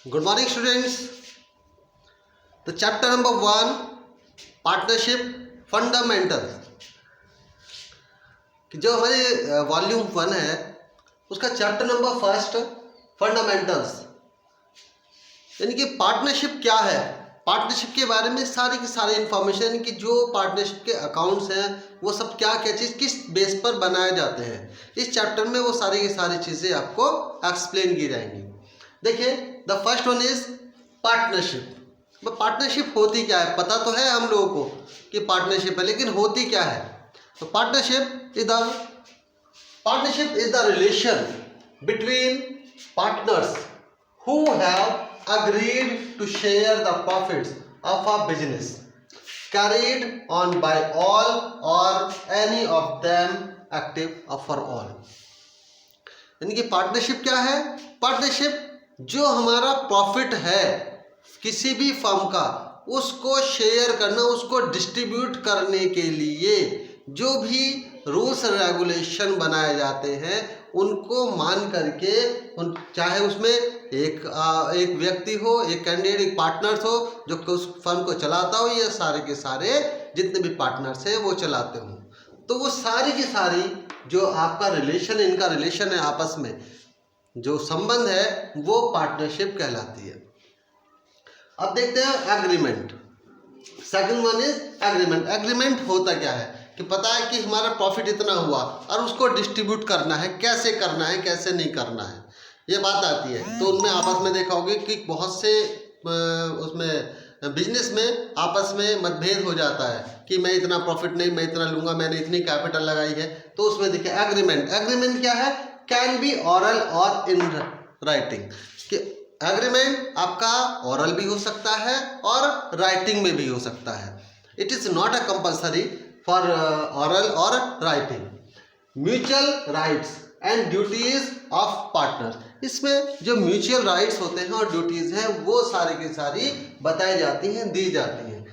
Good morning, students. The chapter number 1, partnership fundamental, जो हमारे volume 1 है उसका चैप्टर नंबर 1 फंडामेंटल्स, यानी कि पार्टनरशिप क्या है, पार्टनरशिप के बारे में सारी की सारी इंफॉर्मेशन कि जो पार्टनरशिप के अकाउंट्स हैं वो सब क्या क्या चीज़ किस बेस पर बनाए जाते हैं, इस चैप्टर में वो सारी की सारी चीज़ें आपको एक्सप्लेन की जाएंगी। देखिए, the first one is partnership. Partnership होती क्या है, पता तो है हम लोगों को कि पार्टनरशिप है, लेकिन होती क्या है। तो partnership is the relation between partners who have agreed to share the profits of a business carried on by all or any of them active for all। यानी कि पार्टनरशिप क्या है, पार्टनरशिप जो हमारा प्रॉफिट है किसी भी फर्म का उसको शेयर करना, उसको डिस्ट्रीब्यूट करने के लिए जो भी रूल्स रेगुलेशन बनाए जाते हैं उनको मान करके, चाहे उसमें एक व्यक्ति हो, एक कैंडिडेट, एक पार्टनर्स हो जो उस फर्म को चलाता हो, या सारे के सारे जितने भी पार्टनर्स हैं वो चलाते हो, तो वो सारी की सारी जो आपका रिलेशन, इनका रिलेशन है आपस में जो संबंध है वो पार्टनरशिप कहलाती है। अब देखते हैं agreement. Second one is agreement. Agreement होता क्या है कि पता है कि हमारा प्रॉफिट इतना हुआ और उसको डिस्ट्रीब्यूट करना है, कैसे करना है कैसे नहीं करना है, ये बात आती है। तो उनमें आपस में देखा होगा कि बहुत से उसमें बिजनेस में आपस में मतभेद हो जाता है कि मैं इतना प्रॉफिट नहीं, मैं इतना लूँगा, मैंने इतनी कैपिटल लगाई है। तो उसमें देखिए एग्रीमेंट। एग्रीमेंट क्या है, कैन बी ऑरल और इन राइटिंग। कि एग्रीमेंट आपका ऑरल भी हो सकता है और राइटिंग में भी हो सकता है। It is not a compulsory for oral और writing. Mutual rights and duties of partners, इसमें जो म्यूचुअल राइट्स होते हैं और ड्यूटीज हैं वो सारी की सारी बताई जाती हैं, दी जाती हैं।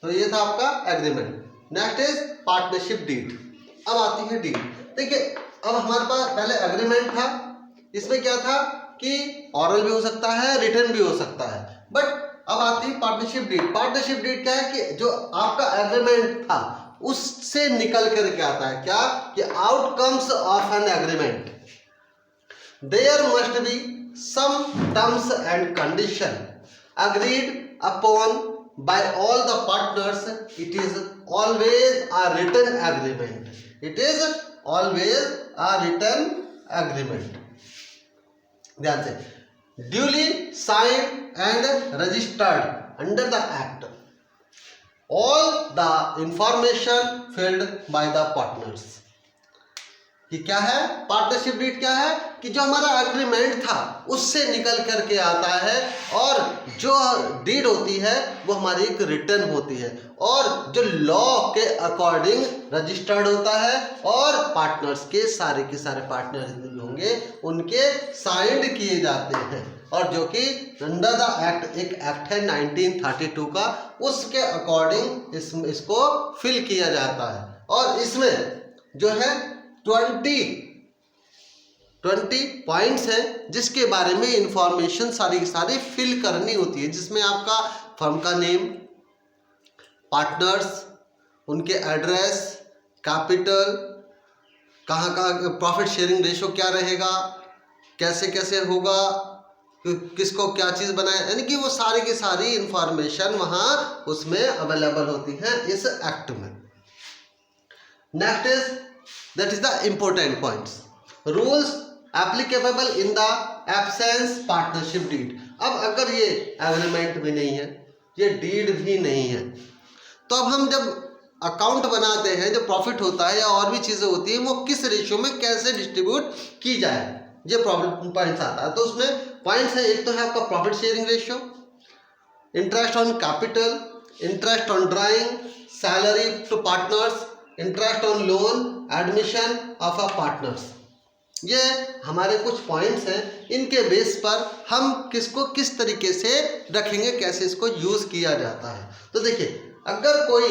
तो ये था आपका agreement. Next is partnership deed. अब आती है डीड। देखिए, अब हमारे पास पहले एग्रीमेंट था, इसमें क्या था कि ऑरल भी हो सकता है, रिटन भी हो सकता है, बट अब आती है पार्टनरशिप डीड। पार्टनरशिप डीड क्या है कि जो आपका एग्रीमेंट था उससे निकल कर के आता है क्या कि outcomes of an agreement there must be some terms and condition agreed upon by all the partners. It is always a written agreement. It is always a written agreement. ध्यान से, duly signed and registered under the act, all the information filled by the partners। कि क्या है partnership deed, क्या है कि जो हमारा एग्रीमेंट था उससे निकल करके आता है, और जो डीड होती है वो हमारी एक रिटर्न होती है, और जो लॉ के अकॉर्डिंग रजिस्टर्ड होता है, और पार्टनर्स के सारे पार्टनर जितने होंगे उनके साइंड किए जाते हैं, और जो कि अंडर द एक्ट, एक एक्ट है 1932 का, उसके अकॉर्डिंग इसको फिल किया जाता है। और इसमें जो है 20 पॉइंट्स हैं जिसके बारे में इंफॉर्मेशन सारी की सारी फिल करनी होती है, जिसमें आपका फर्म का नेम, पार्टनर्स, उनके एड्रेस, कैपिटल, कहाँ प्रॉफिट शेयरिंग रेशो क्या रहेगा, कैसे कैसे होगा, किसको क्या चीज़ बनाए, यानी कि वो सारी की सारी इंफॉर्मेशन वहाँ उसमें अवेलेबल होती है इस एक्ट में। Next is that is the important points. Rules applicable in the absence partnership deed. अब अगर ये एग्रीमेंट भी नहीं है, ये डीड भी नहीं है, तो अब हम जब अकाउंट बनाते हैं, जो प्रॉफिट होता है या और भी चीज़ें होती हैं, वो किस रेशियो में कैसे डिस्ट्रीब्यूट की जाए, ये प्रॉब्लम पॉइंट्स आता है। तो उसमें पॉइंट्स है, एक तो है आपका profit sharing ratio, interest on capital, interest on drawing, salary to partners, interest on loan, admission of a partners. ये हमारे कुछ पॉइंट्स हैं, इनके बेस पर हम किसको किस तरीके से रखेंगे, कैसे इसको यूज़ किया जाता है। तो देखिए, अगर कोई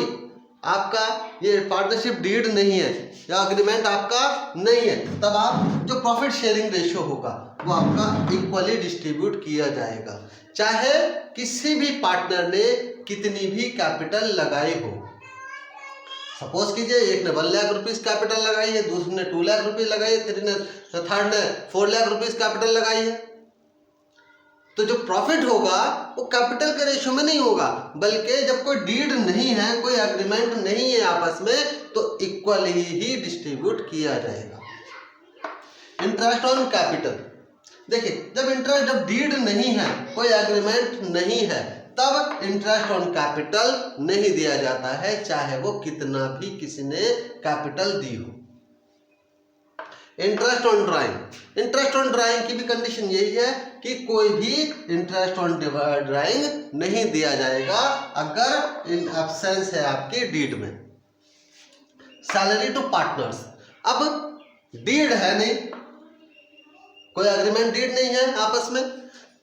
आपका ये पार्टनरशिप डीड नहीं है या अग्रीमेंट आपका नहीं है, तब आप जो प्रॉफिट शेयरिंग रेशियो होगा वो आपका इक्वली डिस्ट्रीब्यूट किया जाएगा, चाहे किसी भी पार्टनर ने कितनी भी कैपिटल लगाई हो। सपोज कीजिए एक ने 1 लाख रुपीस कैपिटल लगाई है, दूसरे ने 2 लाख रुपीस लगाई है, थर्ड ने 4 लाख रुपीस कैपिटल लगाई है, तो जो प्रॉफिट होगा वो कैपिटल के रेशियो में नहीं होगा, बल्कि जब कोई डीड नहीं है, कोई एग्रीमेंट नहीं है आपस में, तो इक्वली ही डिस्ट्रीब्यूट किया जाएगा। इंटरेस्ट ऑन कैपिटल, देखिए जब डीड नहीं है, कोई एग्रीमेंट नहीं है, तब इंटरेस्ट ऑन कैपिटल नहीं दिया जाता है, चाहे वो कितना भी किसी ने कैपिटल दी हो। इंटरेस्ट ऑन ड्राइंग की भी कंडीशन यही है कि कोई भी इंटरेस्ट ऑन ड्राइंग नहीं दिया जाएगा अगर इन एब्सेंस है आपकी डीड में। सैलरी टू पार्टनर्स, अब डीड है नहीं, कोई एग्रीमेंट डीड नहीं है आपस में,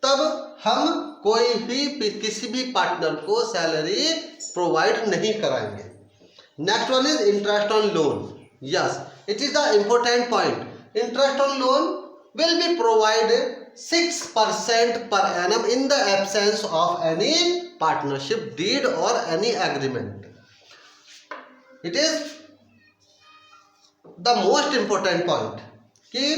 तब हम कोई भी किसी भी पार्टनर को सैलरी प्रोवाइड नहीं कराएंगे। Next one is interest on loan. Yes, it is the important point. Interest on loan will be provided 6% per annum in the absence of any partnership deed or any agreement. It is the most important point कि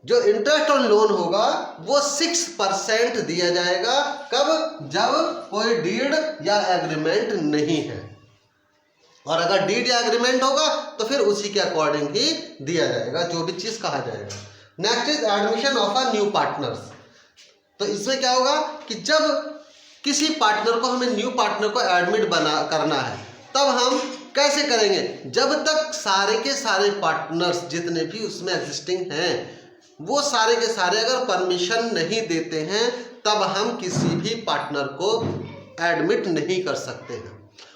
जो interest on loan होगा वो 6% दिया जाएगा, कब? जब कोई deed या एग्रीमेंट नहीं है, और अगर डीड या एग्रीमेंट होगा तो फिर उसी के अकॉर्डिंग ही दिया जाएगा, जो भी चीज कहा जाएगा। Next is admission of a new partners. तो इसमें क्या होगा कि जब किसी पार्टनर को, हमें न्यू पार्टनर को एडमिट करना है, तब हम कैसे करेंगे? जब तक सारे के सारे पार्टनर्स जितने भी उसमें एग्जिस्टिंग हैं, वो सारे के सारे अगर परमिशन नहीं देते हैं, तब हम किसी भी पार्टनर को एडमिट नहीं कर सकते हैं।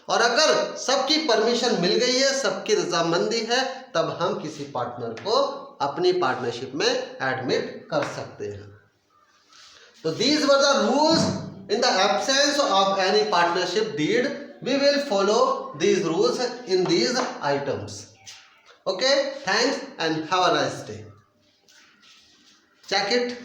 और अगर सबकी परमिशन मिल गई है, सबकी रजामंदी है, तब हम किसी पार्टनर को अपनी पार्टनरशिप में एडमिट कर सकते हैं। तो these were the rules in the absence of any partnership deed. We will follow these rules in these items. Okay, thanks and have a nice day. Check it.